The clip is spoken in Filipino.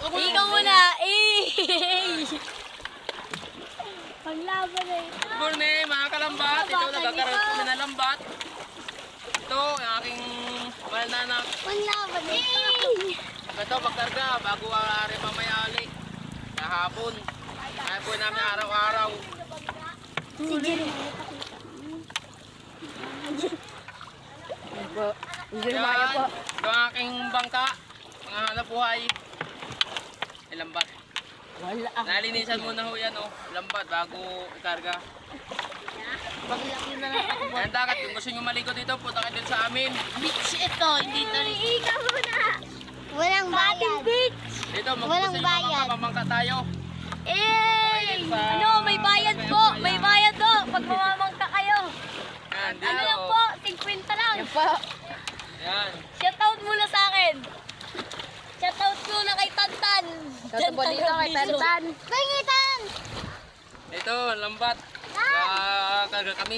Ikaw muna. Paglaban na ito. Good morning mga kalambat. Ito nagkakaroon kami ng lambat. Ito ang aking mahal na anak. Paglaban na ito. Ito magkarga bago ari mamayali. Kahapon. Kaya po namin araw-araw. Si Jerry. Yan. Ito ang aking bangka. Mga hanap buhay. Ay lambat. Wala. Nalinisan muna ho yan oh. Lambat bago ikarga. Paglaki na lang ako. Yan dagat. Kung gusto nyo maligo dito, punta kayo din sa amin. Beach ito. Hindi ito. Ikaw muna. Walang bayad. Beach. Dito, Walang magpusin nyo bayad. mamangka tayo. Ano, may bayad po. May bayad po. Pag mamamangka kayo. Yan, dito. Ano lang po? 50 lang. Yan po. Yan. Shoutout muna sa akin. Shoutout muna kay Tantan. Shoutout po dito kay Tantan. Kay Tan. Ito, lambat. Karga kami.